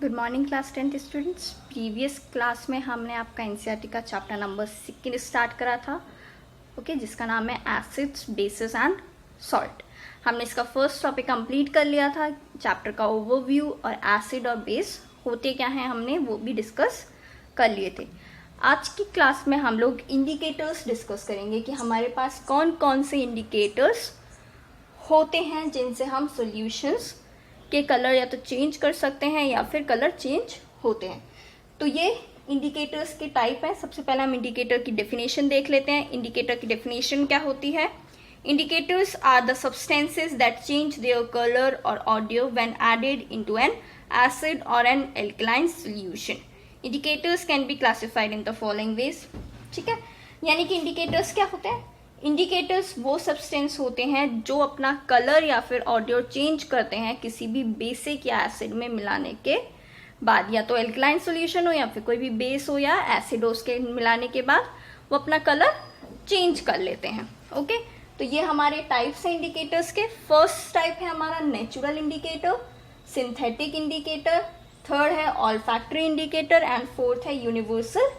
Good morning class 10th students. Previous class में हमने आपका एनसीईआरटी का चैप्टर नंबर 2 स्टार्ट करा था, ओके, जिसका नाम है एसिड्स, बेसिस एंड सॉल्ट। हमने इसका फर्स्ट टॉपिक कंप्लीट कर लिया था, चैप्टर का ओवरव्यू और एसिड और बेस होते क्या हैं हमने वो भी डिस्कस कर लिए थे। आज की क्लास में हम लोग इंडिकेटर्स डिस्कस करेंगे कि हमारे पास कौन कौन से इंडिकेटर्स होते हैं जिनसे हम सॉल्यूशंस के कलर या तो चेंज कर सकते हैं या फिर कलर चेंज होते हैं। तो ये इंडिकेटर्स के टाइप हैं। सबसे पहले हम इंडिकेटर की डेफिनेशन देख लेते हैं। इंडिकेटर की डेफिनेशन क्या होती है? Indicators are the substances that change their colour और odour when added into an acid और an alkaline solution. Indicators can be classified in the following ways. ठीक है, यानी कि इंडिकेटर्स क्या होते हैं? इंडिकेटर्स वो सब्सटेंस होते हैं जो अपना कलर या फिर ऑडियो चेंज करते हैं किसी भी बेसिक या एसिड में मिलाने के बाद, या तो एल्कलाइन सॉल्यूशन हो या फिर कोई भी बेस हो या एसिड हो, उसके मिलाने के बाद वो अपना कलर चेंज कर लेते हैं। ओके, तो ये हमारे टाइप्स हैं इंडिकेटर्स के। फर्स्ट टाइप है हमारा natural indicator, synthetic indicator, third है ऑल्फैक्टरी इंडिकेटर एंड फोर्थ है यूनिवर्सल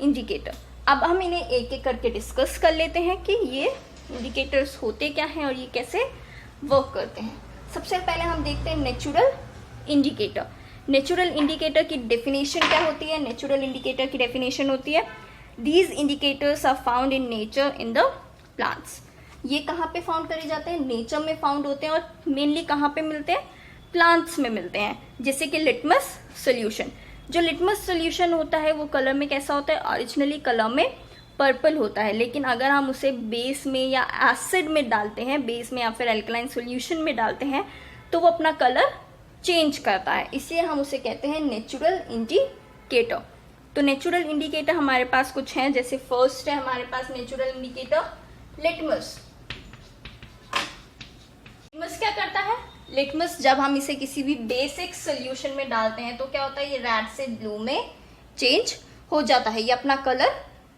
इंडिकेटर। अब हम इन्हें एक एक करके डिस्कस कर लेते हैं कि ये इंडिकेटर्स होते क्या हैं और ये कैसे वर्क करते हैं। सबसे पहले हम देखते हैं नेचुरल इंडिकेटर। नेचुरल इंडिकेटर की डेफिनेशन क्या होती है? नेचुरल इंडिकेटर की डेफिनेशन होती है, these indicators are found in nature in the plants. ये कहाँ पे फाउंड करे जाते हैं? नेचर में फाउंड होते हैं और मेनली कहाँ पे मिलते हैं? प्लांट्स में मिलते हैं। जैसे कि लिटमस सोल्यूशन, जो लिटमस सोल्यूशन होता है वो कलर में कैसा होता है? ओरिजिनली कलर में पर्पल होता है, लेकिन अगर हम उसे बेस में या एसिड में डालते हैं, बेस में या फिर अल्कलाइन सोल्यूशन में डालते हैं, तो वो अपना कलर चेंज करता है। इसलिए हम उसे कहते हैं नेचुरल इंडिकेटर। तो नेचुरल इंडिकेटर हमारे पास कुछ हैं, जैसे फर्स्ट है हमारे पास नेचुरल इंडिकेटर लिटमस। लिटमस क्या करता है? लिटमस जब हम इसे किसी भी बेसिक सोल्यूशन में डालते हैं तो क्या होता है? ये रेड से ब्लू में चेंज हो जाता है, ये अपना कलर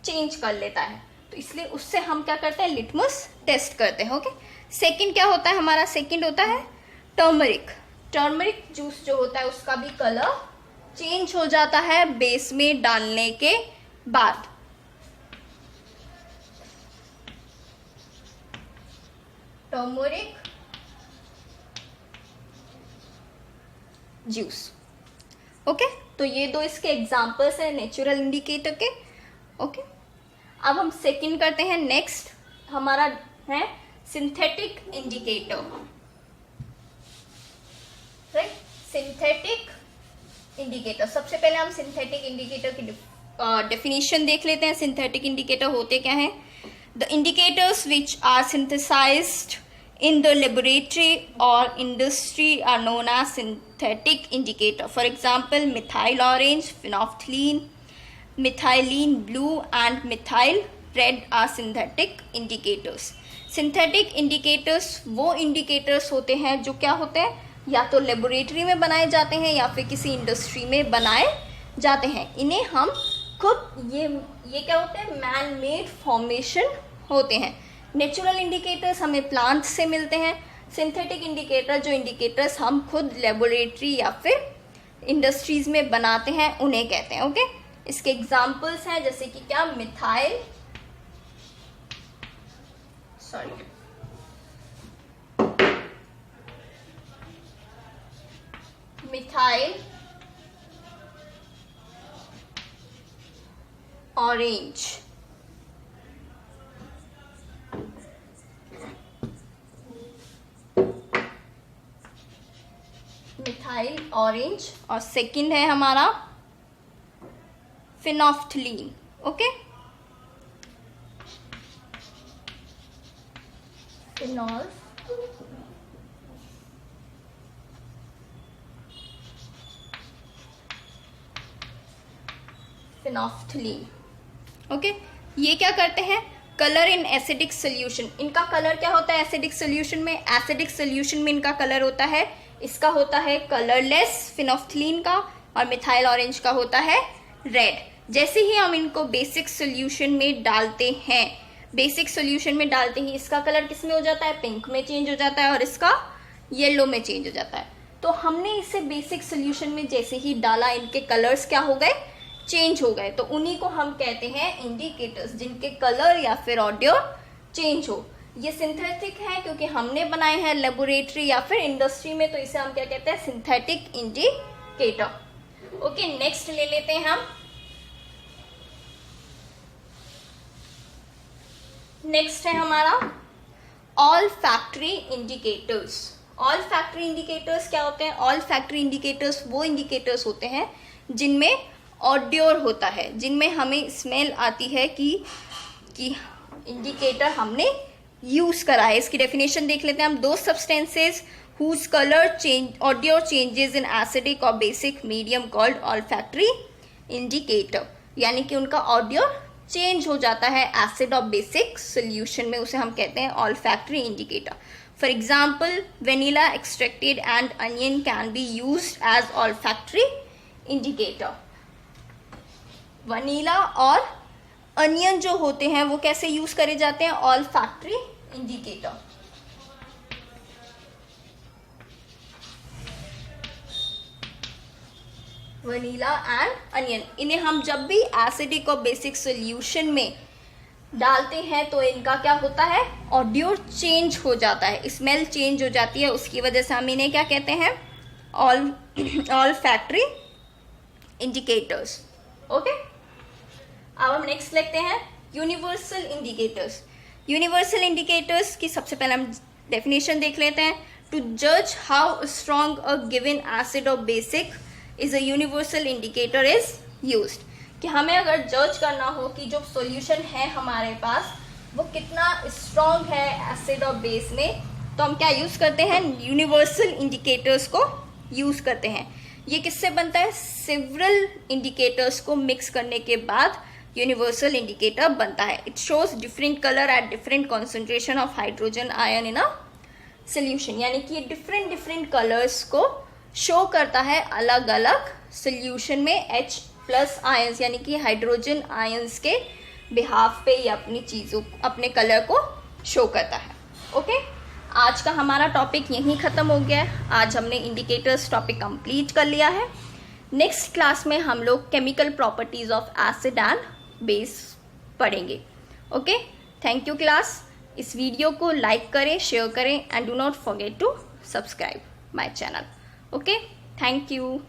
चेंज कर लेता है। तो इसलिए उससे हम क्या करते हैं? लिटमस टेस्ट करते हैं। ओके, सेकंड क्या होता है हमारा? सेकंड होता है टर्मरिक। टर्मरिक जूस जो होता है उसका भी कलर चेंज हो जाता है बेस में डालने के बाद। Turmeric juice. ओके, तो ये दो इसके एग्जांपल्स हैं नेचुरल इंडिकेटर के। ओके, अब हम सेकंड करते हैं। नेक्स्ट हमारा है synthetic indicator. Right, synthetic indicator. सबसे पहले हम सिंथेटिक इंडिकेटर की डेफिनेशन देख लेते हैं। सिंथेटिक इंडिकेटर होते क्या हैं? The indicators which are synthesised in the laboratory or industry are known as synthetic indicator. For example, methyl orange, phenolphthalein, methylene blue and methyl red are synthetic indicators. Synthetic indicators वो indicators होते हैं जो क्या होते हैं? या तो laboratory में बनाए जाते हैं या फिर किसी इंडस्ट्री में बनाए जाते हैं। इन्हें हम खुद ये क्या होते हैं? मैन मेड फॉर्मेशन होते हैं। नेचुरल इंडिकेटर्स हमें प्लांट से मिलते हैं। सिंथेटिक इंडिकेटर जो इंडिकेटर्स हम खुद लेबोरेटरी या फिर इंडस्ट्रीज में बनाते हैं उन्हें कहते हैं। ओके, इसके एग्जांपल्स हैं जैसे कि क्या? मिथाइल ऑरेंज, मिथाइल ऑरेंज, और सेकंड है हमारा फिनोफ्थलीन। Okay, phenolphthalein. ओके, ये क्या करते हैं? Colour in acidic solution. इनका कलर क्या होता है एसिडिक सोल्यूशन में? एसिडिक सोल्यूशन में इनका कलर होता है, इसका होता है कलरलेस फिनोफ्थलीन का, और मिथाइल ऑरेंज का होता है रेड। जैसे ही हम इनको बेसिक सोल्यूशन में डालते हैं, बेसिक सोल्यूशन में डालते ही इसका कलर किस में हो जाता है? पिंक में चेंज हो जाता है और इसका येलो में चेंज हो जाता है। तो हमने इसे बेसिक सोल्यूशन में जैसे ही डाला, इनके कलर्स क्या हो गए, चेंज हो गए, तो उन्हीं को हम कहते हैं इंडिकेटर्स, जिनके कलर या फिर ऑडियो चेंज हो। ये सिंथेटिक है क्योंकि हमने बनाए हैं लेबोरेटरी या फिर इंडस्ट्री में, तो इसे हम क्या कहते हैं, सिंथेटिक इंडिकेटर। ओके, नेक्स्ट ले लेते हैं हम। नेक्स्ट है हमारा all factory indicators. All factory indicators क्या होते हैं? ऑल फैक्ट्री इंडिकेटर्स वो इंडिकेटर्स होते हैं जिनमें ऑडियोर होता है, जिनमें हमें स्मेल आती है कि इंडिकेटर हमने यूज करा है। इसकी डेफिनेशन देख लेते हैं हम। दो substances whose colour change odour changes in acidic और basic medium called olfactory indicator, यानी कि उनका ऑडियो चेंज हो जाता है एसिड और बेसिक सोल्यूशन में, उसे हम कहते हैं olfactory indicator. For example, vanilla extracted and onion can be used as olfactory indicator. Vanilla और अनियन जो होते हैं वो कैसे यूज करे जाते हैं? Olfactory indicator. Vanilla and onion, इन्हें हम जब भी एसिडिक और बेसिक सोल्यूशन में डालते हैं तो इनका क्या होता है, ऑडियो चेंज हो जाता है, स्मेल चेंज हो जाती है, उसकी वजह से हम इन्हें क्या कहते हैं, ऑल फैक्ट्री इंडिकेटर्स। ओके, अब हम नेक्स्ट लिखते हैं यूनिवर्सल इंडिकेटर्स। यूनिवर्सल इंडिकेटर्स की सबसे पहले हम डेफिनेशन देख लेते हैं। टू जज how strong a given acid और basic is a universal indicator is used, कि हमें अगर जज करना हो कि जो सॉल्यूशन है हमारे पास वो कितना स्ट्रॉन्ग है एसिड और बेस में, तो हम क्या यूज करते हैं, यूनिवर्सल इंडिकेटर्स को यूज करते हैं। ये किससे बनता है, सेवरल इंडिकेटर्स को मिक्स करने के बाद यूनिवर्सल इंडिकेटर बनता है। It shows different colour at different concentration of hydrogen ion in a solution, यानी कि ये डिफरेंट कलर्स को शो करता है अलग अलग सोल्यूशन में H+ आयंस, यानी कि हाइड्रोजन आयंस के बिहाफ पे ये अपनी चीज़ों, अपने कलर को शो करता है। ओके, आज का हमारा टॉपिक यहीं ख़त्म हो गया है। आज हमने इंडिकेटर्स टॉपिक कंप्लीट कर लिया है। नेक्स्ट क्लास में हम लोग chemical properties of acid and base पढ़ेंगे। Okay, thank you class. इस वीडियो को लाइक करें, शेयर करें and do not forget to subscribe my channel. Okay, thank you.